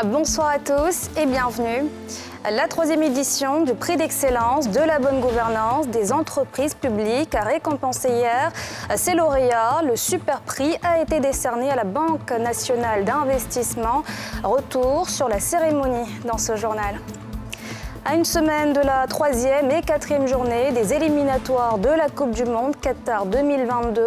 Bonsoir à tous et bienvenue. La troisième édition du prix d'excellence de la bonne gouvernance des entreprises publiques a récompensé hier ses lauréats. Le super prix a été décerné à la Banque nationale d'investissement. Retour sur la cérémonie dans ce journal. À une semaine de la troisième et quatrième journée des éliminatoires de la Coupe du Monde Qatar 2022,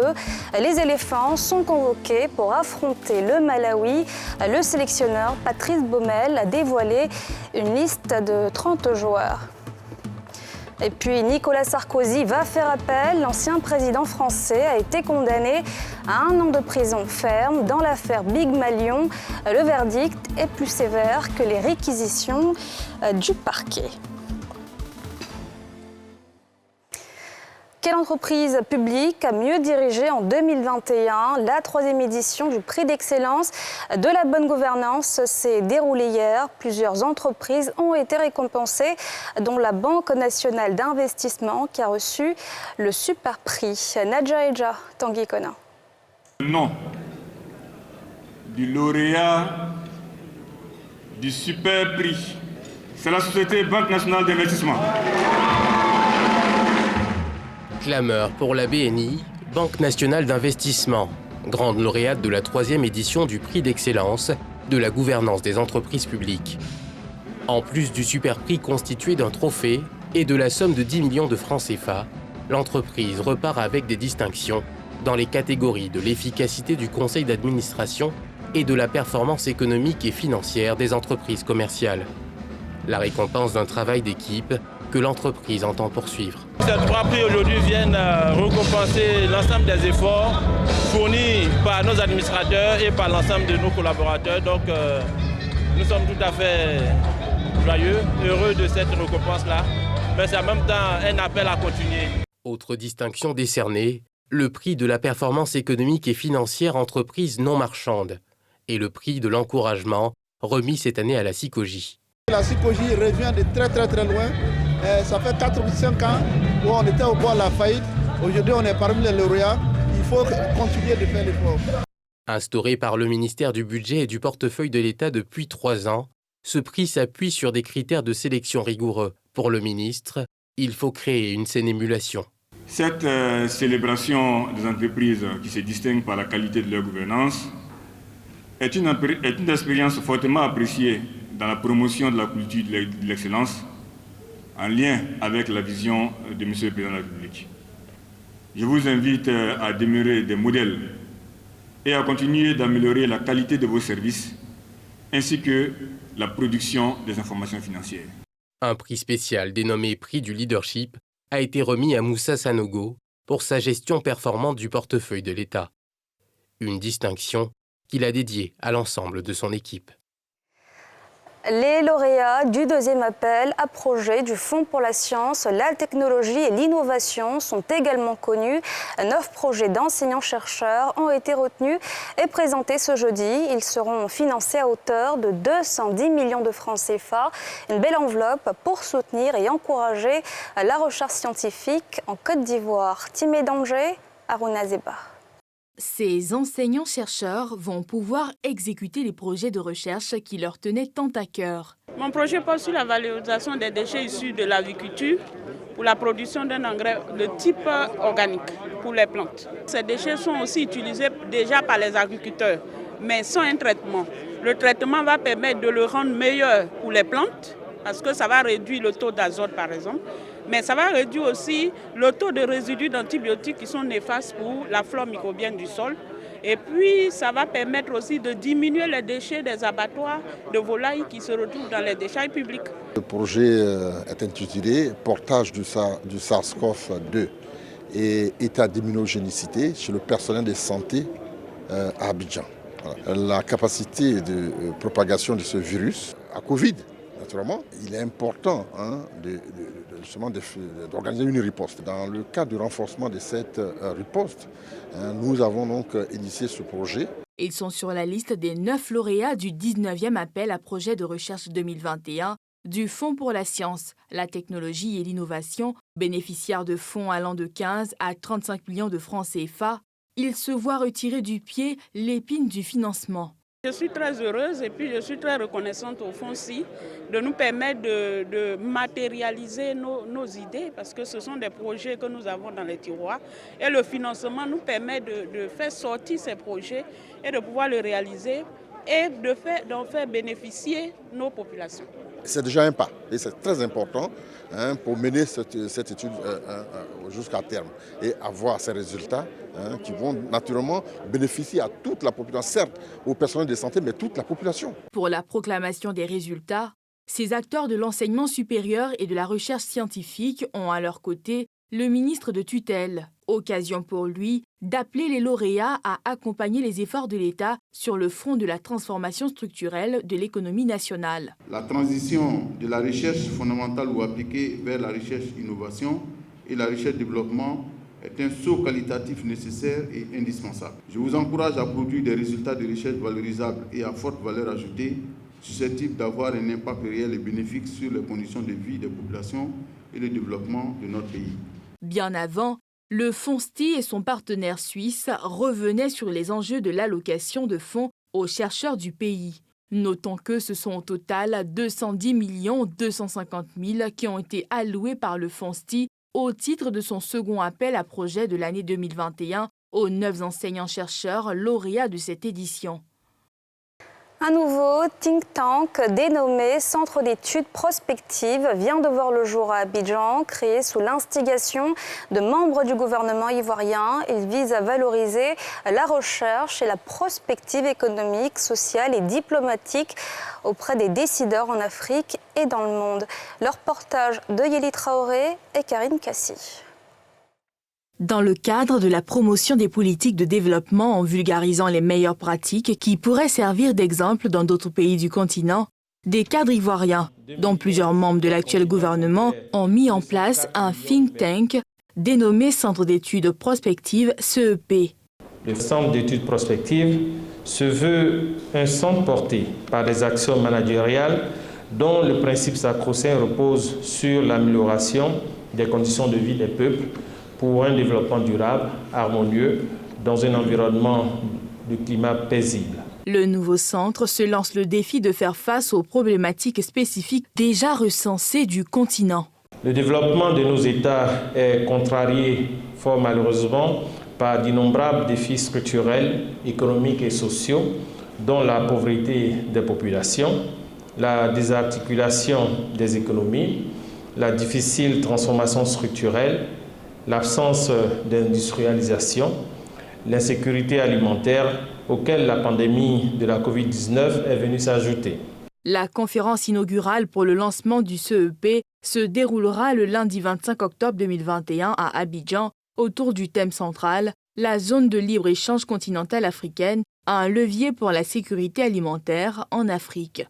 les éléphants sont convoqués pour affronter le Malawi. Le sélectionneur Patrice Baumel a dévoilé une liste de 30 joueurs. Et puis Nicolas Sarkozy va faire appel. L'ancien président français a été condamné à 1 an de prison ferme dans l'affaire Big Malion. Le verdict est plus sévère que les réquisitions du parquet. Quelle entreprise publique a mieux dirigé en 2021? La troisième édition du prix d'excellence de la bonne gouvernance s'est déroulée hier. Plusieurs entreprises ont été récompensées, dont la Banque nationale d'investissement qui a reçu le super prix. Nadja Eja, Tanguy Kona. Le nom du lauréat du super prix, c'est la société Banque nationale d'investissement. Clameur pour la BNI, Banque nationale d'investissement, grande lauréate de la troisième édition du prix d'excellence de la gouvernance des entreprises publiques. En plus du super prix constitué d'un trophée et de la somme de 10 millions de francs CFA, l'entreprise repart avec des distinctions dans les catégories de l'efficacité du conseil d'administration et de la performance économique et financière des entreprises commerciales. La récompense d'un travail d'équipe que l'entreprise entend poursuivre. Ces trois prix aujourd'hui viennent récompenser l'ensemble des efforts fournis par nos administrateurs et par l'ensemble de nos collaborateurs. Donc nous sommes tout à fait joyeux, heureux de cette récompense-là. Mais c'est en même temps un appel à continuer. Autre distinction décernée, le prix de la performance économique et financière entreprise non marchande et le prix de l'encouragement remis cette année à la SICOGI. La SICOGI revient de très loin. Ça fait 4 ou 5 ans où on était au bord de la faillite. Aujourd'hui, on est parmi les lauréats. Il faut continuer de faire l'effort. Instauré par le ministère du Budget et du Portefeuille de l'État depuis 3 ans, ce prix s'appuie sur des critères de sélection rigoureux. Pour le ministre, il faut créer une saine émulation. Cette célébration des entreprises qui se distinguent par la qualité de leur gouvernance est une expérience fortement appréciée dans la promotion de la culture de l'excellence en lien avec la vision de M. le Président de la République. Je vous invite à demeurer des modèles et à continuer d'améliorer la qualité de vos services ainsi que la production des informations financières. Un prix spécial dénommé Prix du leadership a été remis à Moussa Sanogo pour sa gestion performante du portefeuille de l'État. Une distinction qu'il a dédiée à l'ensemble de son équipe. Les lauréats du deuxième appel à projet du Fonds pour la science, la technologie et l'innovation sont également connus. 9 projets d'enseignants-chercheurs ont été retenus et présentés ce jeudi. Ils seront financés à hauteur de 210 millions de francs CFA. Une belle enveloppe pour soutenir et encourager la recherche scientifique en Côte d'Ivoire. Timé Danger, Aruna Zeba. Ces enseignants-chercheurs vont pouvoir exécuter les projets de recherche qui leur tenaient tant à cœur. Mon projet porte sur la valorisation des déchets issus de l'agriculture pour la production d'un engrais de type organique pour les plantes. Ces déchets sont aussi utilisés déjà par les agriculteurs, mais sans un traitement. Le traitement va permettre de le rendre meilleur pour les plantes, parce que ça va réduire le taux d'azote par exemple, mais ça va réduire aussi le taux de résidus d'antibiotiques qui sont néfastes pour la flore microbienne du sol. Et puis ça va permettre aussi de diminuer les déchets des abattoirs de volailles qui se retrouvent dans les décharges publiques. Le projet est intitulé « Portage du SARS-CoV-2 et état d'immunogénicité chez le personnel de santé à Abidjan ». La capacité de propagation de ce virus à Covid, naturellement, il est important d'organiser une riposte. Dans le cadre du renforcement de cette riposte, nous avons donc initié ce projet. Ils sont sur la liste des 9 lauréats du 19e appel à projet de recherche 2021 du Fonds pour la science, la technologie et l'innovation, bénéficiaire de fonds allant de 15 à 35 millions de francs CFA. Ils se voient retirer du pied l'épine du financement. Je suis très heureuse et puis je suis très reconnaissante au FONSI de nous permettre de matérialiser nos idées parce que ce sont des projets que nous avons dans les tiroirs et le financement nous permet de faire sortir ces projets et de pouvoir les réaliser et d'en faire bénéficier nos populations. C'est déjà un pas et c'est très important pour mener cette étude jusqu'à terme et avoir ces résultats qui vont naturellement bénéficier à toute la population, certes aux personnels de santé, mais toute la population. Pour la proclamation des résultats, ces acteurs de l'enseignement supérieur et de la recherche scientifique ont à leur côté le ministre de tutelle. Occasion pour lui d'appeler les lauréats à accompagner les efforts de l'État sur le front de la transformation structurelle de l'économie nationale. La transition de la recherche fondamentale ou appliquée vers la recherche-innovation et la recherche-développement est un saut qualitatif nécessaire et indispensable. Je vous encourage à produire des résultats de recherche valorisables et à forte valeur ajoutée, susceptibles d'avoir un impact réel et bénéfique sur les conditions de vie des populations et le développement de notre pays. Bien avant, le FONSTI et son partenaire suisse revenaient sur les enjeux de l'allocation de fonds aux chercheurs du pays. Notons que ce sont au total 210 250 000 qui ont été alloués par le FONSTI au titre de son second appel à projet de l'année 2021 aux 9 enseignants-chercheurs lauréats de cette édition. Un nouveau think tank dénommé Centre d'études prospectives vient de voir le jour à Abidjan, créé sous l'instigation de membres du gouvernement ivoirien. Il vise à valoriser la recherche et la prospective économique, sociale et diplomatique auprès des décideurs en Afrique et dans le monde. Le reportage de Yéli Traoré et Karine Kassi. Dans le cadre de la promotion des politiques de développement en vulgarisant les meilleures pratiques qui pourraient servir d'exemple dans d'autres pays du continent, des cadres ivoiriens, dont plusieurs membres de l'actuel gouvernement, ont mis en place un think tank dénommé Centre d'études prospectives CEP. Le Centre d'études prospectives se veut un centre porté par des actions managériales dont le principe sacro-saint repose sur l'amélioration des conditions de vie des peuples pour un développement durable, harmonieux, dans un environnement de climat paisible. Le nouveau centre se lance le défi de faire face aux problématiques spécifiques déjà recensées du continent. Le développement de nos États est contrarié fort malheureusement par d'innombrables défis structurels, économiques et sociaux, dont la pauvreté des populations, la désarticulation des économies, la difficile transformation structurelle, l'absence d'industrialisation, l'insécurité alimentaire auquel la pandémie de la Covid-19 est venue s'ajouter. La conférence inaugurale pour le lancement du CEP se déroulera le lundi 25 octobre 2021 à Abidjan autour du thème central « La zone de libre-échange continentale africaine, un levier pour la sécurité alimentaire en Afrique ».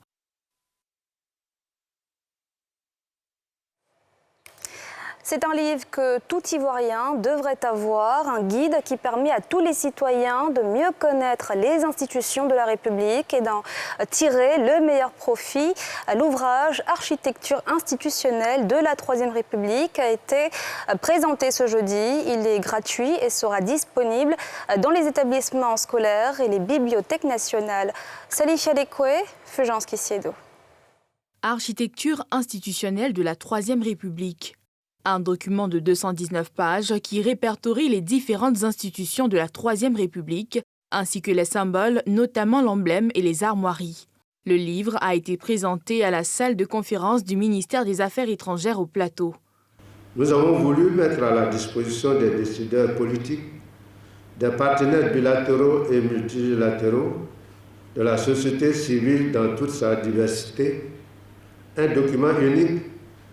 C'est un livre que tout Ivoirien devrait avoir, un guide qui permet à tous les citoyens de mieux connaître les institutions de la République et d'en tirer le meilleur profit. L'ouvrage Architecture institutionnelle de la Troisième République a été présenté ce jeudi. Il est gratuit et sera disponible dans les établissements scolaires et les bibliothèques nationales. Salif Yadekwe, Fulgence Kissiedo. Architecture institutionnelle de la Troisième République. Un document de 219 pages qui répertorie les différentes institutions de la Troisième République, ainsi que les symboles, notamment l'emblème et les armoiries. Le livre a été présenté à la salle de conférence du ministère des Affaires étrangères au Plateau. Nous avons voulu mettre à la disposition des décideurs politiques, des partenaires bilatéraux et multilatéraux, de la société civile dans toute sa diversité, un document unique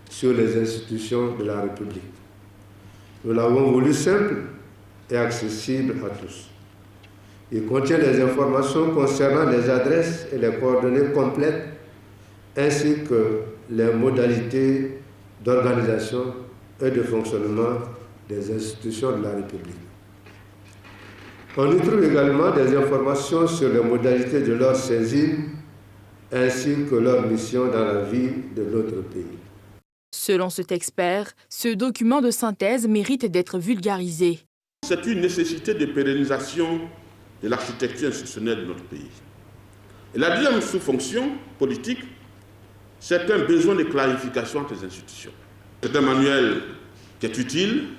sur les institutions de la République. Nous l'avons voulu simple et accessible à tous. Il contient des informations concernant les adresses et les coordonnées complètes, ainsi que les modalités d'organisation et de fonctionnement des institutions de la République. On y trouve également des informations sur les modalités de leur saisine, ainsi que leur mission dans la vie de notre pays. Selon cet expert, ce document de synthèse mérite d'être vulgarisé. C'est une nécessité de pérennisation de l'architecture institutionnelle de notre pays. Et la deuxième sous-fonction politique, c'est un besoin de clarification entre les institutions. C'est un manuel qui est utile,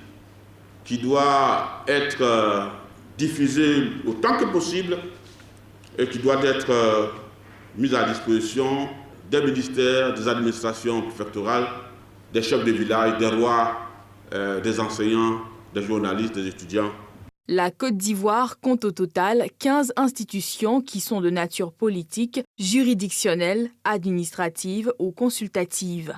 qui doit être diffusé autant que possible et qui doit être mis à disposition des ministères, des administrations préfectorales, des chefs de village, des rois, des enseignants, des journalistes, des étudiants. La Côte d'Ivoire compte au total 15 institutions qui sont de nature politique, juridictionnelle, administrative ou consultative.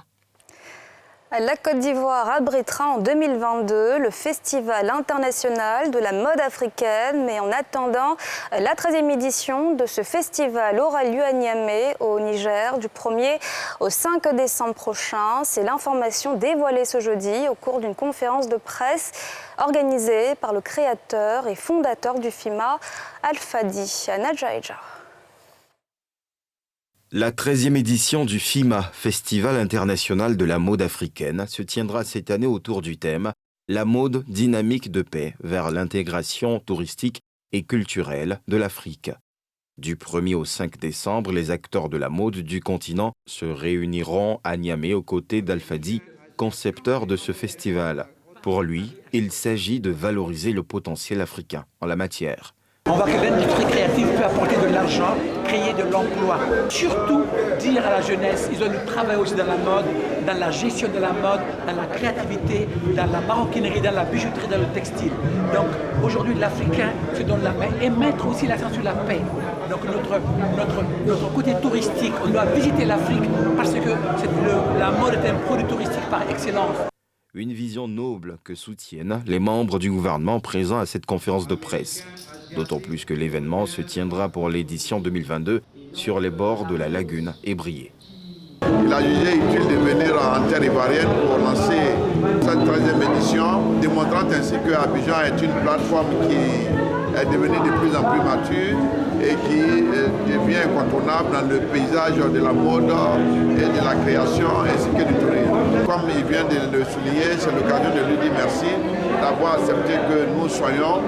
La Côte d'Ivoire abritera en 2022 le Festival international de la mode africaine. Mais en attendant, la 13e édition de ce festival aura lieu à Niamey, au Niger, du 1er au 5 décembre prochain. C'est l'information dévoilée ce jeudi au cours d'une conférence de presse organisée par le créateur et fondateur du FIMA, Al-Fadi Nadjaïja. La 13e édition du FIMA, Festival international de la mode africaine, se tiendra cette année autour du thème « La mode dynamique de paix vers l'intégration touristique et culturelle de l'Afrique ». Du 1er au 5 décembre, les acteurs de la mode du continent se réuniront à Niamey aux côtés d'Al-Fadi, concepteur de ce festival. Pour lui, il s'agit de valoriser le potentiel africain en la matière. On voit que l'industrie créative peut apporter de l'argent, créer de l'emploi. Surtout, dire à la jeunesse, ils ont travaillé aussi dans la mode, dans la gestion de la mode, dans la créativité, dans la maroquinerie, dans la bijouterie, dans le textile. Donc aujourd'hui, l'Africain se donne la main et mettre aussi l'accent sur la paix. Donc notre côté touristique, on doit visiter l'Afrique parce que la mode est un produit touristique par excellence. Une vision noble que soutiennent les membres du gouvernement présents à cette conférence de presse. D'autant plus que l'événement se tiendra pour l'édition 2022 sur les bords de la lagune Ébrié. Il a jugé utile de venir en terre ivoirienne pour lancer cette 13e édition, démontrant ainsi que Abidjan est une plateforme qui est devenue de plus en plus mature et qui devient incontournable dans le paysage de la mode et de la création ainsi que du tourisme. Comme il vient de le souligner, c'est l'occasion de lui dire merci d'avoir accepté que nous soyons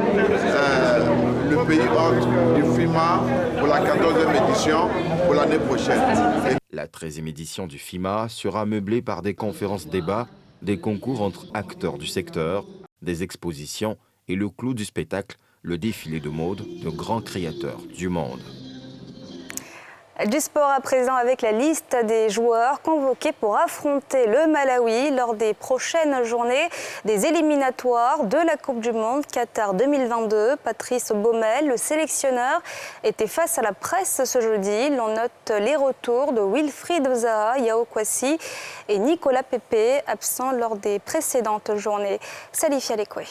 le pays hôte du FIMA pour la 14e édition pour l'année prochaine. La 13e édition du FIMA sera meublée par des conférences-débats, des concours entre acteurs du secteur, des expositions et le clou du spectacle, le défilé de mode de grands créateurs du monde. Du sport à présent avec la liste des joueurs convoqués pour affronter le Malawi lors des prochaines journées des éliminatoires de la Coupe du Monde Qatar 2022. Patrice Baumel, le sélectionneur, était face à la presse ce jeudi. L'on note les retours de Wilfried Zaha, Yao Kwasi et Nicolas Pepe, absents lors des précédentes journées. Salifia Lekwe.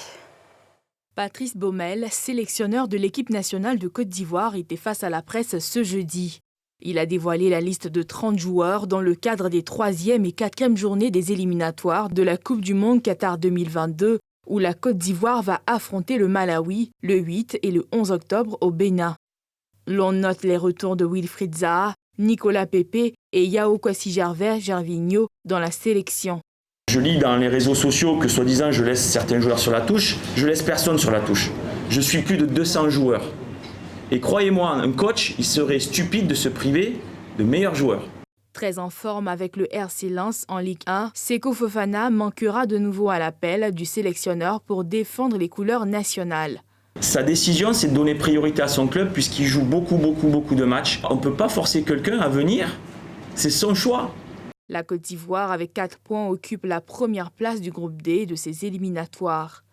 Patrice Baumel, sélectionneur de l'équipe nationale de Côte d'Ivoire, était face à la presse ce jeudi. Il a dévoilé la liste de 30 joueurs dans le cadre des 3e et 4e journées des éliminatoires de la Coupe du Monde Qatar 2022, où la Côte d'Ivoire va affronter le Malawi le 8 et le 11 octobre au Bénin. L'on note les retours de Wilfried Zaha, Nicolas Pepe et Yao Kwasi Gervinho dans la sélection. Je lis dans les réseaux sociaux que soi-disant je laisse certains joueurs sur la touche, je laisse personne sur la touche. Je suis plus de 200 joueurs. Et croyez-moi, un coach, il serait stupide de se priver de meilleurs joueurs. Très en forme avec le RC Lens en Ligue 1, Seko Fofana manquera de nouveau à l'appel du sélectionneur pour défendre les couleurs nationales. Sa décision, c'est de donner priorité à son club puisqu'il joue beaucoup de matchs. On ne peut pas forcer quelqu'un à venir, c'est son choix. La Côte d'Ivoire, avec 4 points, occupe la première place du groupe D de ces éliminatoires.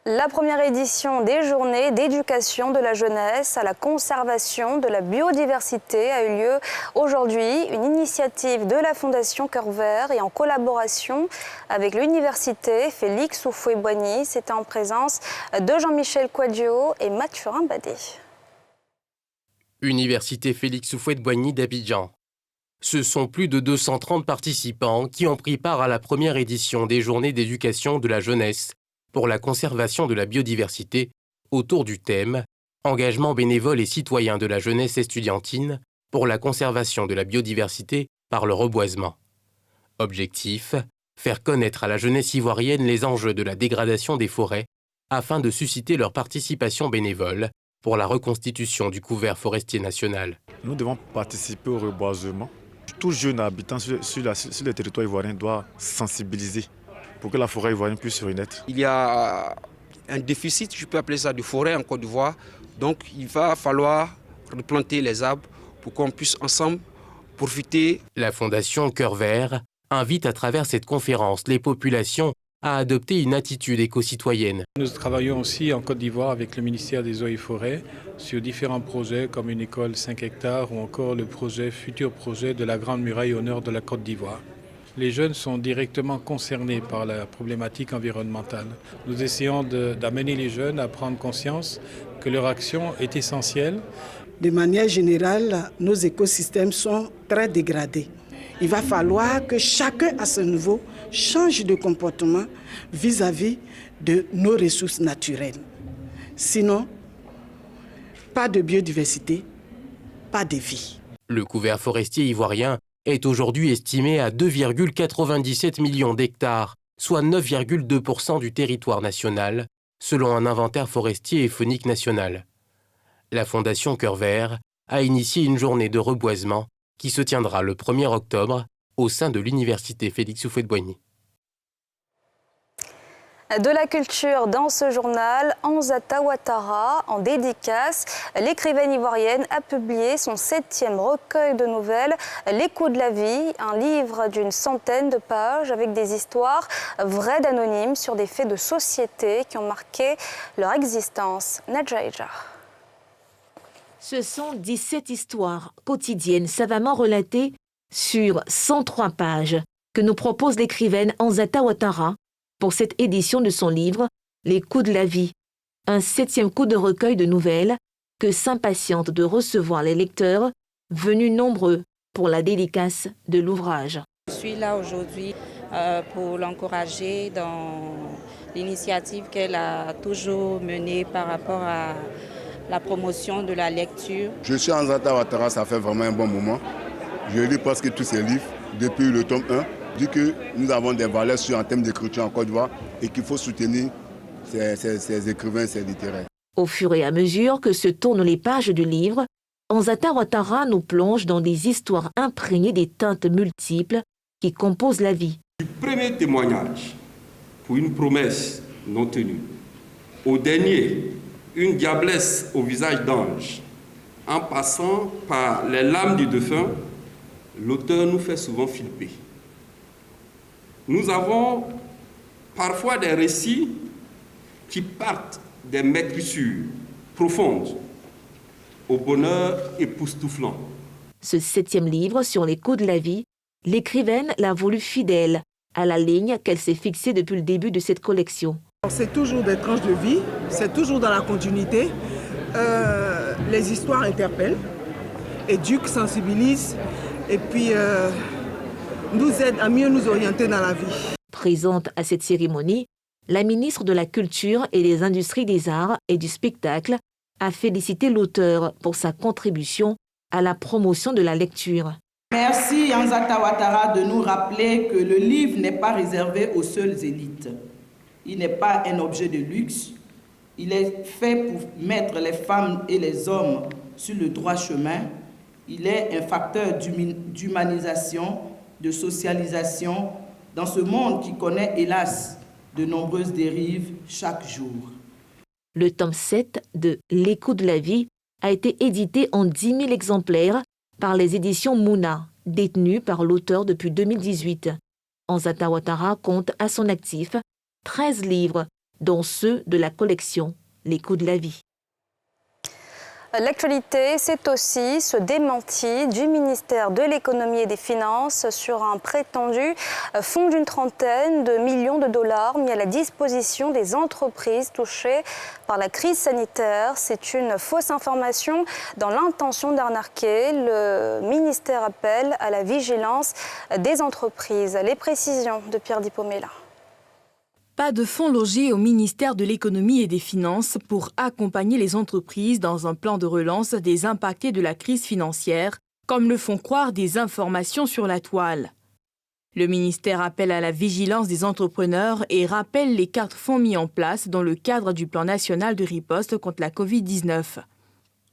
La première édition des journées d'éducation de la jeunesse à la conservation de la biodiversité a eu lieu aujourd'hui. Une initiative de la Fondation Cœur Vert et en collaboration avec l'université Félix Houphouët-Boigny. C'était en présence de Jean-Michel Quadio et Mathurin Badé. Université Félix Houphouët-Boigny d'Abidjan. Ce sont plus de 230 participants qui ont pris part à la première édition des journées d'éducation de la jeunesse pour la conservation de la biodiversité autour du thème « Engagement bénévole et citoyen de la jeunesse estudiantine pour la conservation de la biodiversité par le reboisement ». Objectif : faire connaître à la jeunesse ivoirienne les enjeux de la dégradation des forêts afin de susciter leur participation bénévole, pour la reconstitution du couvert forestier national. Nous devons participer au reboisement. Tout jeune habitant sur les territoires ivoiriens doit sensibiliser pour que la forêt ivoirienne puisse renaître. Il y a un déficit, je peux appeler ça, de forêt en Côte d'Ivoire. Donc il va falloir replanter les arbres pour qu'on puisse ensemble profiter. La Fondation Cœur Vert invite à travers cette conférence les populations à adopter une attitude éco-citoyenne. Nous travaillons aussi en Côte d'Ivoire avec le ministère des Eaux et Forêts sur différents projets comme une école 5 hectares ou encore le futur projet de la Grande Muraille au nord de la Côte d'Ivoire. Les jeunes sont directement concernés par la problématique environnementale. Nous essayons d'amener les jeunes à prendre conscience que leur action est essentielle. De manière générale, nos écosystèmes sont très dégradés. Il va falloir que chacun à ce niveau change de comportement vis-à-vis de nos ressources naturelles. Sinon, pas de biodiversité, pas de vie. Le couvert forestier ivoirien est aujourd'hui estimé à 2,97 millions d'hectares, soit 9,2% du territoire national, selon un inventaire forestier et faunique national. La Fondation Cœur Vert a initié une journée de reboisement qui se tiendra le 1er octobre au sein de l'Université Félix Houphouët-Boigny. De la culture dans ce journal, Ansata Ouattara, en dédicace, l'écrivaine ivoirienne a publié son 7e recueil de nouvelles, Les coups de la vie, un livre d'une centaine de pages avec des histoires vraies d'anonymes sur des faits de société qui ont marqué leur existence. Nadja Ejar. Ce sont 17 histoires quotidiennes savamment relatées sur 103 pages que nous propose l'écrivaine Ansata Ouattara pour cette édition de son livre « Les coups de la vie », un 7e coup de recueil de nouvelles que s'impatiente de recevoir les lecteurs venus nombreux pour la dédicace de l'ouvrage. Je suis là aujourd'hui pour l'encourager dans l'initiative qu'elle a toujours menée par rapport à la promotion de la lecture. Je suis Ansata Ouattara, ça fait vraiment un bon moment. Je lis presque tous ces livres depuis le tome 1. Je dis que nous avons des valeurs sûres en termes d'écriture en Côte d'Ivoire et qu'il faut soutenir ces écrivains, ces littéraires. Au fur et à mesure que se tournent les pages du livre, Ansata Ouattara nous plonge dans des histoires imprégnées des teintes multiples qui composent la vie. Du premier témoignage pour une promesse non tenue, au dernier, une diablesse au visage d'ange, en passant par les lames du défunt, l'auteur nous fait souvent flipper. Nous avons parfois des récits qui partent des maîtrissures profondes au bonheur époustouflant. Ce 7e livre sur les coups de la vie, l'écrivaine l'a voulu fidèle à la ligne qu'elle s'est fixée depuis le début de cette collection. C'est toujours des tranches de vie, c'est toujours dans la continuité. Les histoires interpellent, éduquent, sensibilisent et puis nous aident à mieux nous orienter dans la vie. Présente à cette cérémonie, la ministre de la Culture et des Industries des Arts et du Spectacle a félicité l'auteur pour sa contribution à la promotion de la lecture. Merci Ansata Ouattara de nous rappeler que le livre n'est pas réservé aux seules élites. Il n'est pas un objet de luxe. Il est fait pour mettre les femmes et les hommes sur le droit chemin. Il est un facteur d'humanisation, de socialisation dans ce monde qui connaît, hélas, de nombreuses dérives chaque jour. Le tome 7 de Les coups de la vie a été édité en 10 000 exemplaires par les éditions Mouna, détenues par l'auteur depuis 2018. Ansata Ouattara compte à son actif 13 livres, dont ceux de la collection Les coups de la vie. L'actualité, c'est aussi ce démenti du ministère de l'économie et des finances sur un prétendu fonds d'une trentaine de millions de dollars mis à la disposition des entreprises touchées par la crise sanitaire. C'est une fausse information dans l'intention d'arnaquer. Le ministère appelle à la vigilance des entreprises. Les précisions de Pierre Dipomella. Pas de fonds logés au ministère de l'économie et des finances pour accompagner les entreprises dans un plan de relance des impactés de la crise financière, comme le font croire des informations sur la toile. Le ministère appelle à la vigilance des entrepreneurs et rappelle les 4 fonds mis en place dans le cadre du plan national de riposte contre la Covid-19.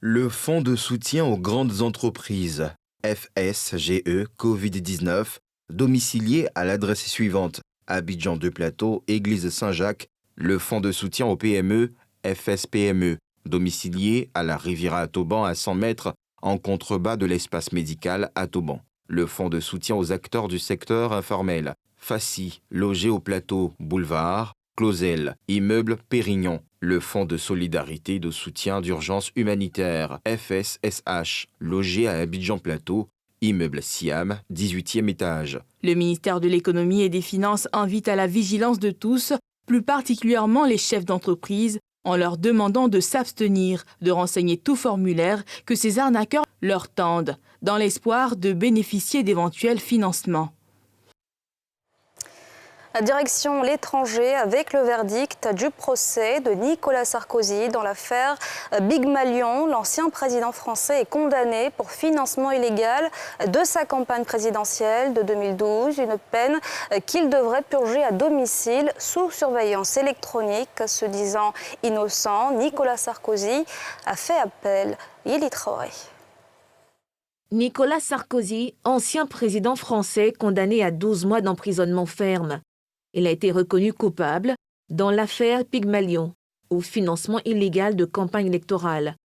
Le Fonds de soutien aux grandes entreprises, FSGE Covid-19, domicilié à l'adresse suivante, Abidjan 2 Plateau, Église Saint-Jacques. Le Fonds de soutien aux PME, FSPME, domicilié à la Riviera à Toban à 100 mètres en contrebas de l'espace médical à Toban. Le Fonds de soutien aux acteurs du secteur informel, FACI, logé au Plateau, Boulevard, Clausel, immeuble Pérignon. Le Fonds de solidarité de soutien d'urgence humanitaire, FSSH, logé à Abidjan Plateau, immeuble Siam, 18e étage. Le ministère de l'Économie et des Finances invite à la vigilance de tous, plus particulièrement les chefs d'entreprise, en leur demandant de s'abstenir de renseigner tout formulaire que ces arnaqueurs leur tendent, dans l'espoir de bénéficier d'éventuels financements. Direction l'étranger avec le verdict du procès de Nicolas Sarkozy dans l'affaire Big Malion. L'ancien président français est condamné pour financement illégal de sa campagne présidentielle de 2012, une peine qu'il devrait purger à domicile sous surveillance électronique. Se disant innocent, Nicolas Sarkozy a fait appel. Yéli Traoré. Nicolas Sarkozy, ancien président français condamné à 12 mois d'emprisonnement ferme. Il a été reconnu coupable dans l'affaire Pygmalion, au financement illégal de campagne électorale.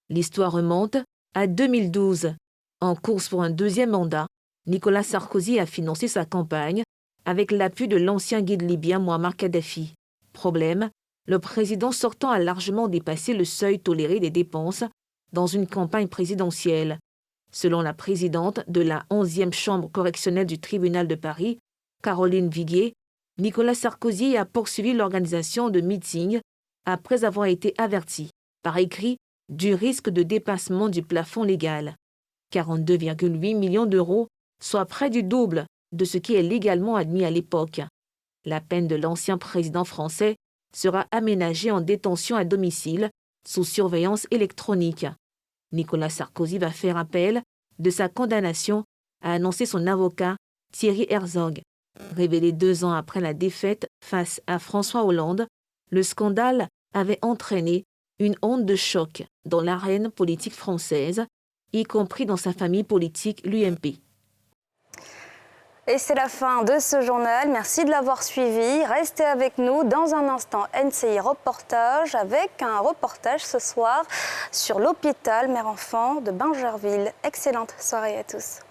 L'histoire remonte à 2012. En course pour un deuxième mandat, Nicolas Sarkozy a financé sa campagne avec l'appui de l'ancien guide libyen Mouammar Kadhafi. Problème, le président sortant a largement dépassé le seuil toléré des dépenses dans une campagne présidentielle. Selon la présidente de la 11e chambre correctionnelle du tribunal de Paris, Caroline Viguier, Nicolas Sarkozy a poursuivi l'organisation de meetings après avoir été averti par écrit du risque de dépassement du plafond légal. 42,8 millions d'euros, soit près du double de ce qui est légalement admis à l'époque. La peine de l'ancien président français sera aménagée en détention à domicile sous surveillance électronique. Nicolas Sarkozy va faire appel de sa condamnation, a annoncé son avocat Thierry Herzog. Révélé 2 ans après la défaite face à François Hollande, le scandale avait entraîné une onde de choc dans l'arène politique française, y compris dans sa famille politique, l'UMP. Et c'est la fin de ce journal. Merci de l'avoir suivi. Restez avec nous dans un instant. NCI Reportage avec un reportage ce soir sur l'hôpital Mère-Enfant de Bingerville. Excellente soirée à tous.